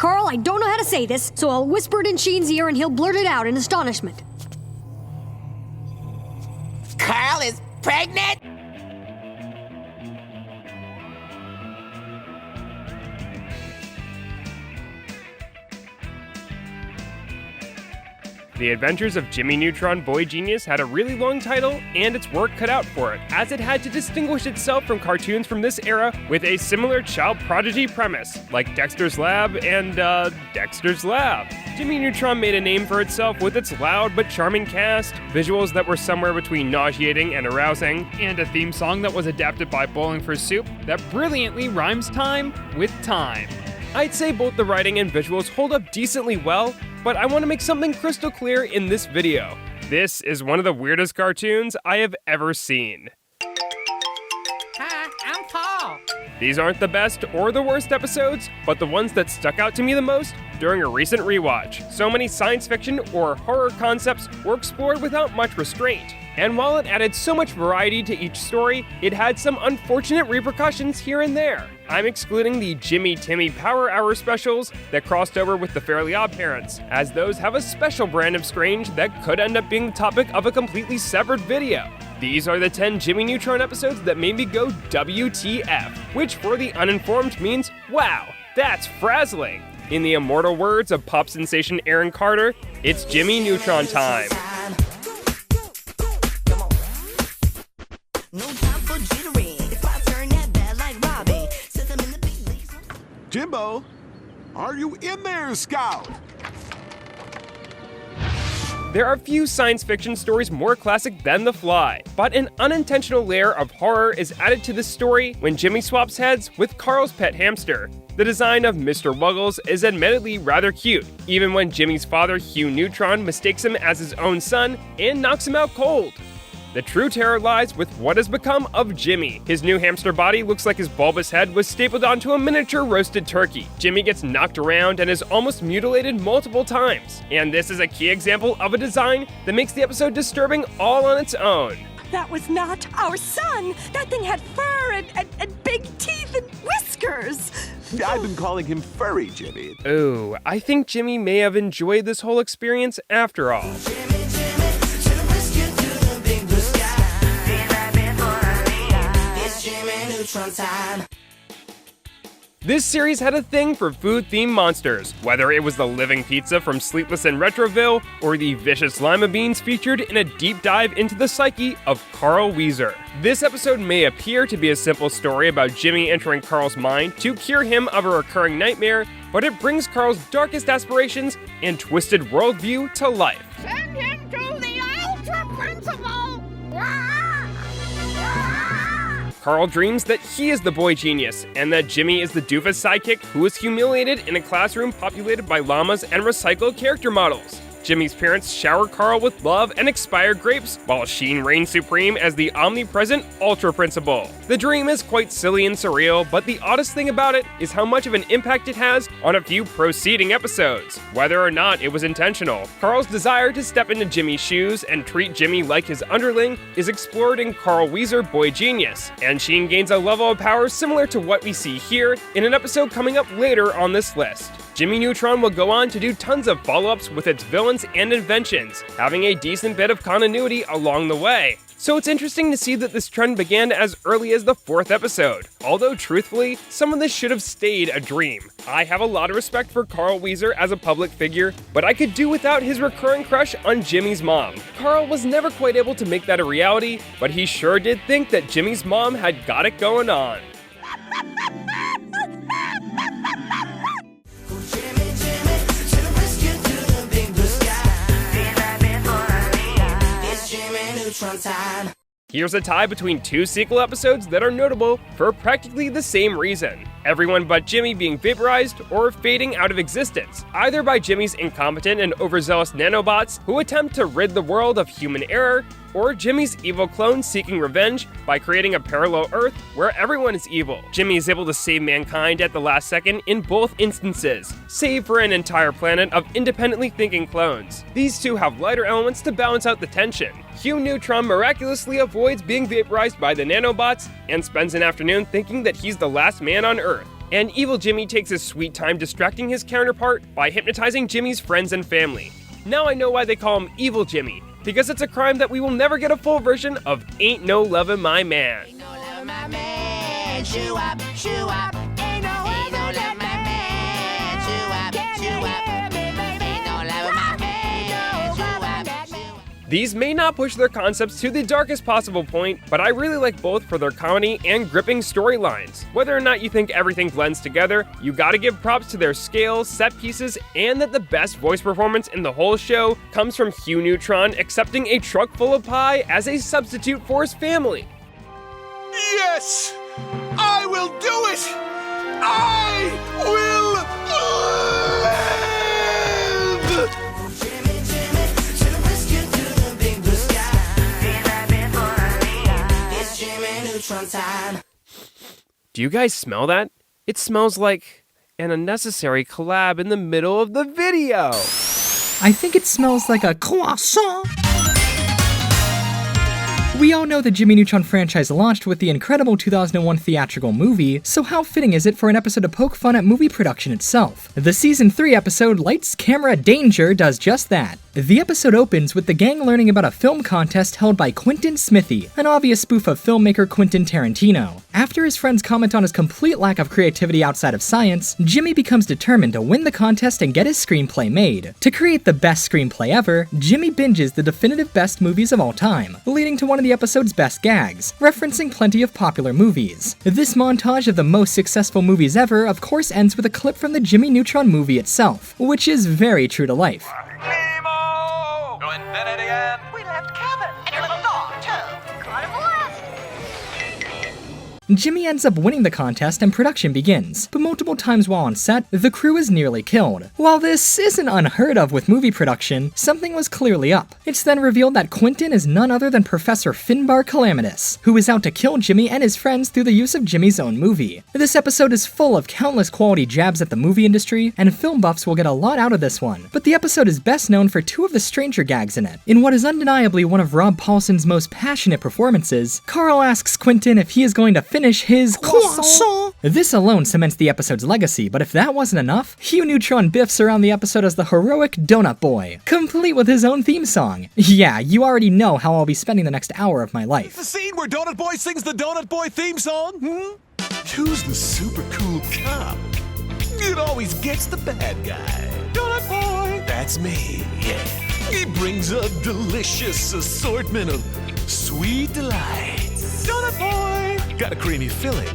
Carl, I don't know how to say this, so I'll whisper it in Sheen's ear and he'll blurt it out in astonishment. Carl is pregnant? The Adventures of Jimmy Neutron Boy Genius had a really long title, and its work cut out for it, as it had to distinguish itself from cartoons from this era with a similar child prodigy premise, like Dexter's Lab and, Dexter's Lab. Jimmy Neutron made a name for itself with its loud but charming cast, visuals that were somewhere between nauseating and arousing, and a theme song that was adapted by Bowling for Soup that brilliantly rhymes time with time. I'd say both the writing and visuals hold up decently well, but I want to make something crystal clear in this video. This is one of the weirdest cartoons I have ever seen. Hi, I'm Paul. These aren't the best or the worst episodes, but the ones that stuck out to me the most during a recent rewatch. So many science fiction or horror concepts were explored without much restraint. And while it added so much variety to each story, it had some unfortunate repercussions here and there. I'm excluding the Jimmy Timmy Power Hour specials that crossed over with the Fairly Odd Parents, as those have a special brand of strange that could end up being the topic of a completely separate video. These are the 10 Jimmy Neutron episodes that made me go WTF, which for the uninformed means, wow, that's frazzling. In the immortal words of pop sensation Aaron Carter, it's Jimmy Neutron time. Jimbo, are you in there, Scout? There are few science fiction stories more classic than The Fly, but an unintentional layer of horror is added to this story when Jimmy swaps heads with Carl's pet hamster. The design of Mr. Wuggles is admittedly rather cute, even when Jimmy's father, Hugh Neutron, mistakes him as his own son and knocks him out cold. The true terror lies with what has become of Jimmy. His new hamster body looks like his bulbous head was stapled onto a miniature roasted turkey. Jimmy gets knocked around and is almost mutilated multiple times. And this is a key example of a design that makes the episode disturbing all on its own. That was not our son! That thing had fur and big teeth and whiskers! I've been calling him Furry Jimmy. Ooh, I think Jimmy may have enjoyed this whole experience after all. This series had a thing for food-themed monsters, whether it was the living pizza from Sleepless in Retroville or the vicious lima beans featured in a deep dive into the psyche of Carl Wheezer. This episode may appear to be a simple story about Jimmy entering Carl's mind to cure him of a recurring nightmare, but it brings Carl's darkest aspirations and twisted worldview to life. Send him to the Ultra Principal! Carl dreams that he is the boy genius, and that Jimmy is the doofus sidekick who is humiliated in a classroom populated by llamas and recycled character models. Jimmy's parents shower Carl with love and expired grapes, while Sheen reigns supreme as the omnipresent Ultra Principal. The dream is quite silly and surreal, but the oddest thing about it is how much of an impact it has on a few preceding episodes, whether or not it was intentional. Carl's desire to step into Jimmy's shoes and treat Jimmy like his underling is explored in Carl Wheezer Boy Genius, and Sheen gains a level of power similar to what we see here in an episode coming up later on this list. Jimmy Neutron will go on to do tons of follow-ups with its villains and inventions, having a decent bit of continuity along the way. So it's interesting to see that this trend began as early as the 4th episode, although truthfully, some of this should have stayed a dream. I have a lot of respect for Carl Wheezer as a public figure, but I could do without his recurring crush on Jimmy's mom. Carl was never quite able to make that a reality, but he sure did think that Jimmy's mom had got it going on. Here's a tie between two sequel episodes that are notable for practically the same reason. Everyone but Jimmy being vaporized or fading out of existence, either by Jimmy's incompetent and overzealous nanobots who attempt to rid the world of human error, or Jimmy's evil clone seeking revenge by creating a parallel Earth where everyone is evil. Jimmy is able to save mankind at the last second in both instances, save for an entire planet of independently thinking clones. These two have lighter elements to balance out the tension. Hugh Neutron miraculously avoids being vaporized by the nanobots and spends an afternoon thinking that he's the last man on Earth. and evil Jimmy takes his sweet time distracting his counterpart by hypnotizing Jimmy's friends and family. Now I know why they call him Evil Jimmy, because it's a crime that we will never get a full version of Ain't No Lovin' My Man. Ain't no loving my man. Shoo up, shoo up. Ain't no loving my man. Shoo up, shoo up. Ain't no loving my man. Shoo up, shoo up. These may not push their concepts to the darkest possible point, but I really like both for their comedy and gripping storylines. Whether or not you think everything blends together, you gotta give props to their scale, set pieces, and that the best voice performance in the whole show comes from Hugh Neutron accepting a truck full of pie as a substitute for his family. Yes! I will do it! I will live! Do you guys smell that? It smells like an unnecessary collab in the middle of the video. I think it smells like a croissant. We all know the Jimmy Neutron franchise launched with the incredible 2001 theatrical movie, so how fitting is it for an episode to poke fun at movie production itself? The Season 3 episode Lights, Camera, Danger does just that. The episode opens with the gang learning about a film contest held by Quentin Smithy, an obvious spoof of filmmaker Quentin Tarantino. After his friends comment on his complete lack of creativity outside of science, Jimmy becomes determined to win the contest and get his screenplay made. To create the best screenplay ever, Jimmy binges the definitive best movies of all time, leading to one of the episode's best gags, referencing plenty of popular movies. This montage of the most successful movies ever of course ends with a clip from the Jimmy Neutron movie itself, which is very true to life. Nemo! To infinity and... We left Kevin and your little dog, too. Got him left. Jimmy ends up winning the contest and production begins, but multiple times while on set, the crew is nearly killed. While this isn't unheard of with movie production, something was clearly up. It's then revealed that Quentin is none other than Professor Finbar Calamitous, who is out to kill Jimmy and his friends through the use of Jimmy's own movie. This episode is full of countless quality jabs at the movie industry, and film buffs will get a lot out of this one, but the episode is best known for two of the stranger gags in it. In what is undeniably one of Rob Paulsen's most passionate performances, Carl asks Quentin if he is going to finish his croissant. This alone cements the episode's legacy, but if that wasn't enough, Hugh Neutron biffs around the episode as the heroic Donut Boy, complete with his own theme song. Yeah, you already know how I'll be spending the next hour of my life. The scene where Donut Boy sings the Donut Boy theme song? Who's the super cool cop? It always gets the bad guy. Donut Boy! That's me, yeah. He brings a delicious assortment of sweet delights. Donut Boy! Got a creamy filling.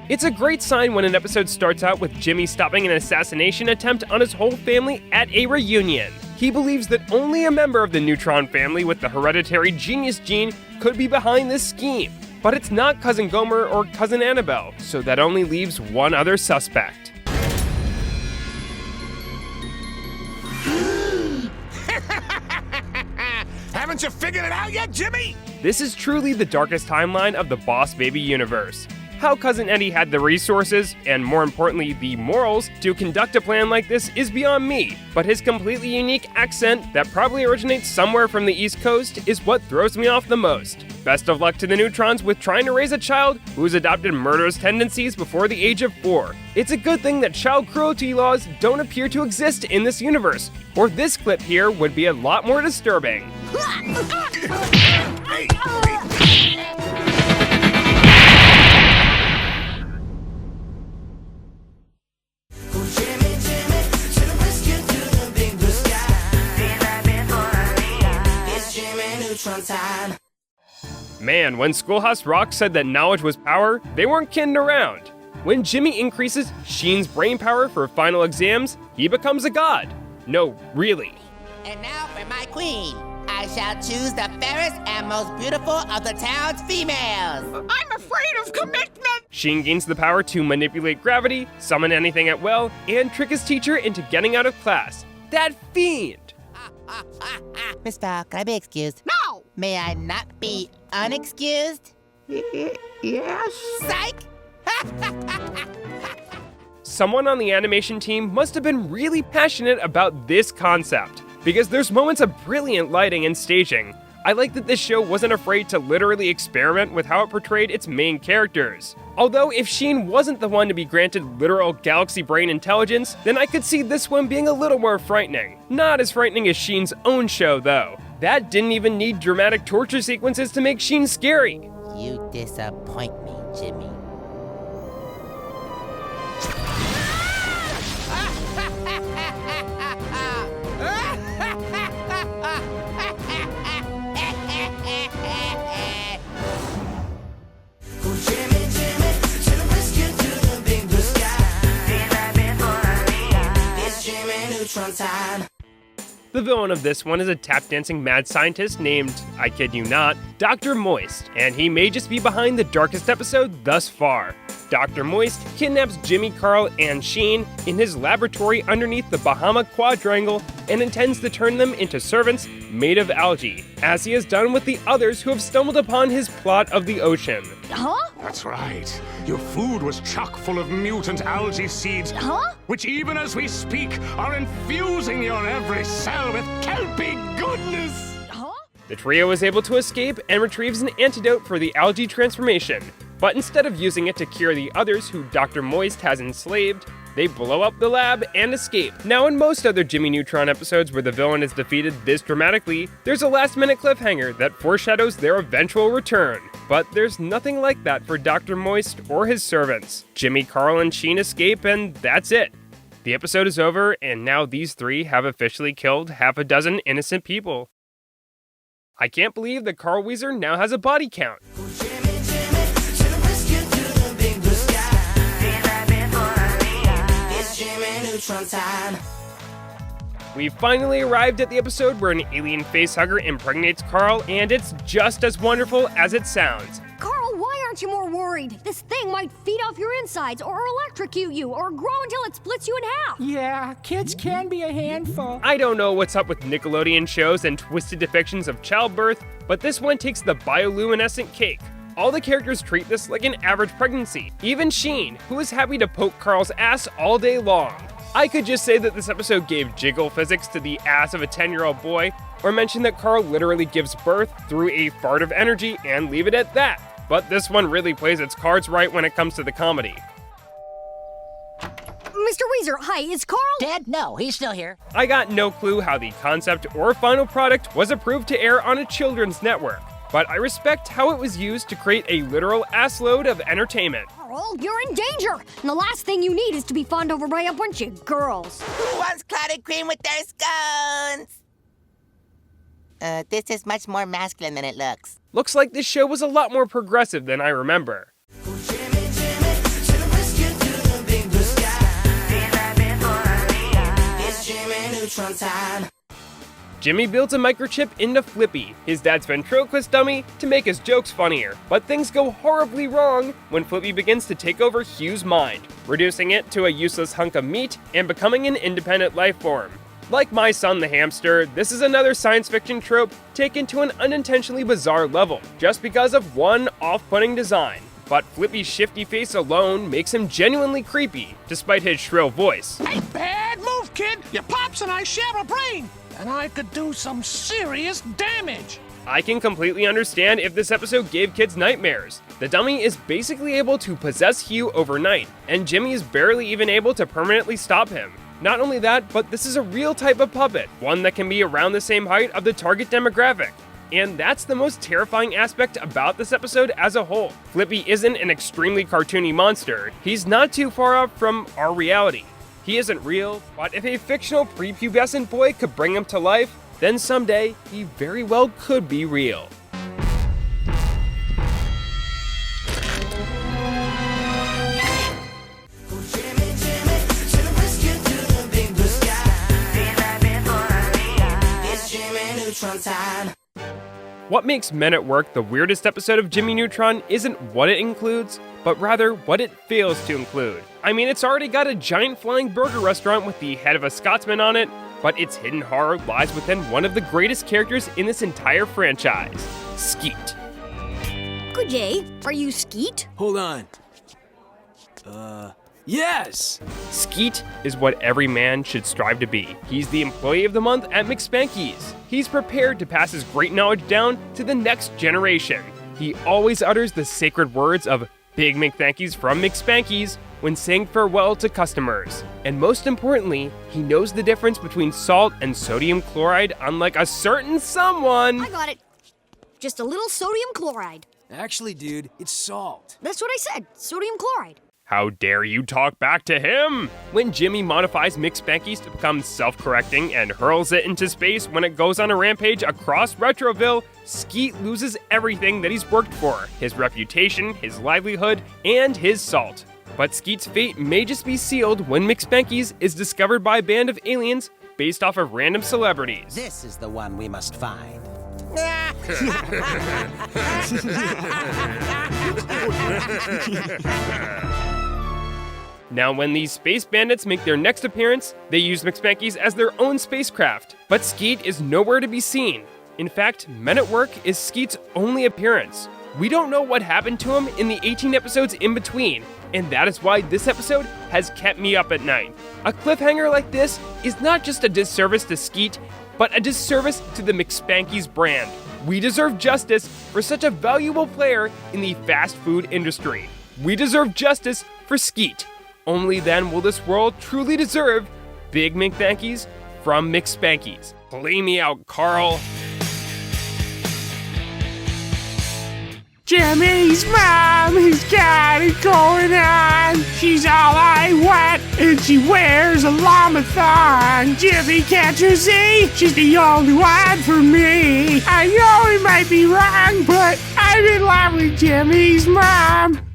It's a great sign when an episode starts out with Jimmy stopping an assassination attempt on his whole family at a reunion. He believes that only a member of the Neutron family with the hereditary genius gene could be behind this scheme. But it's not Cousin Gomer or Cousin Annabelle, so that only leaves one other suspect. Haven't you figured it out yet, Jimmy? This is truly the darkest timeline of the Boss Baby universe. How Cousin Eddie had the resources, and more importantly the morals, to conduct a plan like this is beyond me, but his completely unique accent that probably originates somewhere from the East Coast is what throws me off the most. Best of luck to the Neutrons with trying to raise a child who's adopted murderous tendencies before the age of 4. It's a good thing that child cruelty laws don't appear to exist in this universe, or this clip here would be a lot more disturbing. Hey, Man, when Schoolhouse Rock said that knowledge was power, they weren't kidding around. When Jimmy increases Sheen's brain power for final exams, he becomes a god. No, really. And now for my queen. I shall choose the fairest and most beautiful of the town's females. I'm afraid of commitment. Sheen gains the power to manipulate gravity, summon anything at will, and trick his teacher into getting out of class. That fiend! Miss Val, can I be excused? No. May I not be unexcused? Yes. Psych! Someone on the animation team must have been really passionate about this concept. because there's moments of brilliant lighting and staging. I like that this show wasn't afraid to literally experiment with how it portrayed its main characters. Although if Sheen wasn't the one to be granted literal galaxy brain intelligence, then I could see this one being a little more frightening. Not as frightening as Sheen's own show though. That didn't even need dramatic torture sequences to make Sheen scary. You disappoint me, Jimmy. Neutron time. The villain of this one is a tap-dancing mad scientist named, I kid you not, Dr. Moist, and he may just be behind the darkest episode thus far. Dr. Moist kidnaps Jimmy, Carl, and Sheen in his laboratory underneath the Bahama Quadrangle and intends to turn them into servants made of algae, as he has done with the others who have stumbled upon his plot of the ocean. Huh? That's right. Your food was chock full of mutant algae seeds, which even as we speak are infusing your every cell with kelpy goodness. The trio is able to escape and retrieves an antidote for the algae transformation, but instead of using it to cure the others who Dr. Moist has enslaved, they blow up the lab and escape. Now, in most other Jimmy Neutron episodes where the villain is defeated this dramatically, there's a last-minute cliffhanger that foreshadows their eventual return. But there's nothing like that for Dr. Moist or his servants. Jimmy, Carl, and Sheen escape, and that's it. The episode is over, and now these three have officially killed half a dozen innocent people. I can't believe that Carl Weezer now has a body count. We finally arrived at the episode where an alien facehugger impregnates Carl, and it's just as wonderful as it sounds. Carl, why aren't you more worried? This thing might feed off your insides, or electrocute you, or grow until it splits you in half. Yeah, kids can be a handful. I don't know what's up with Nickelodeon shows and twisted depictions of childbirth, but this one takes the bioluminescent cake. All the characters treat this like an average pregnancy. Even Sheen, who is happy to poke Carl's ass all day long. I could just say that this episode gave jiggle physics to the ass of a 10-year-old boy, or mention that Carl literally gives birth through a fart of energy and leave it at that. But this one really plays its cards right when it comes to the comedy. Mr. Weezer, hi, is Carl? Dad? No, he's still here. I got no clue how the concept or final product was approved to air on a children's network, but I respect how it was used to create a literal assload of entertainment. Carl, you're in danger, and the last thing you need is to be fawned over by a bunch of girls. Who wants clotted cream with their scones? This is much more masculine than it looks. Looks like this show was a lot more progressive than I remember. Jimmy builds a microchip into Flippy, his dad's ventriloquist dummy, to make his jokes funnier. But things go horribly wrong when Flippy begins to take over Hugh's mind, reducing it to a useless hunk of meat and becoming an independent life form. Like My Son the Hamster, this is another science fiction trope taken to an unintentionally bizarre level, just because of one off-putting design. But Flippy's shifty face alone makes him genuinely creepy, despite his shrill voice. Hey, bad move, kid! Your pops and I share a brain, and I could do some serious damage. I can completely understand if this episode gave kids nightmares. The dummy is basically able to possess Hugh overnight, and Jimmy is barely even able to permanently stop him. Not only that, but this is a real type of puppet, one that can be around the same height of the target demographic. And that's the most terrifying aspect about this episode as a whole. Flippy isn't an extremely cartoony monster. He's not too far off from our reality. He isn't real, but if a fictional prepubescent boy could bring him to life, then someday he very well could be real. What makes Men at Work the weirdest episode of Jimmy Neutron isn't what it includes, but rather what it fails to include. I mean, it's already got a giant flying burger restaurant with the head of a Scotsman on it, but its hidden horror lies within one of the greatest characters in this entire franchise, Skeet. Good day. Are you Skeet? Hold on. Yes! Skeet is what every man should strive to be. He's the employee of the month at McSpanky's. He's prepared to pass his great knowledge down to the next generation. He always utters the sacred words of Big McThankies from McSpanky's when saying farewell to customers. And most importantly, he knows the difference between salt and sodium chloride, unlike a certain someone. I got it. Just a little sodium chloride. Actually, dude, it's salt. That's what I said, sodium chloride. How dare you talk back to him? When Jimmy modifies McSpanky's to become self-correcting and hurls it into space when it goes on a rampage across Retroville, Skeet loses everything that he's worked for, his reputation, his livelihood, and his salt. But Skeet's fate may just be sealed when McSpanky's is discovered by a band of aliens based off of random celebrities. This is the one we must find. Now, when these space bandits make their next appearance, they use McSpanky's as their own spacecraft. But Skeet is nowhere to be seen. In fact, Men at Work is Skeet's only appearance. We don't know what happened to him in the 18 episodes in between, and that is why this episode has kept me up at night. A cliffhanger like this is not just a disservice to Skeet, but a disservice to the McSpanky's brand. We deserve justice for such a valuable player in the fast food industry. We deserve justice for Skeet. Only then will this world truly deserve Big McThankies from McSpanky's. Play me out, Carl. Jimmy's mom has got it going on. She's all I want, and she wears a llama thong. Jimmy, can't you see? She's the only one for me. I know it might be wrong, but I'm in love with Jimmy's mom.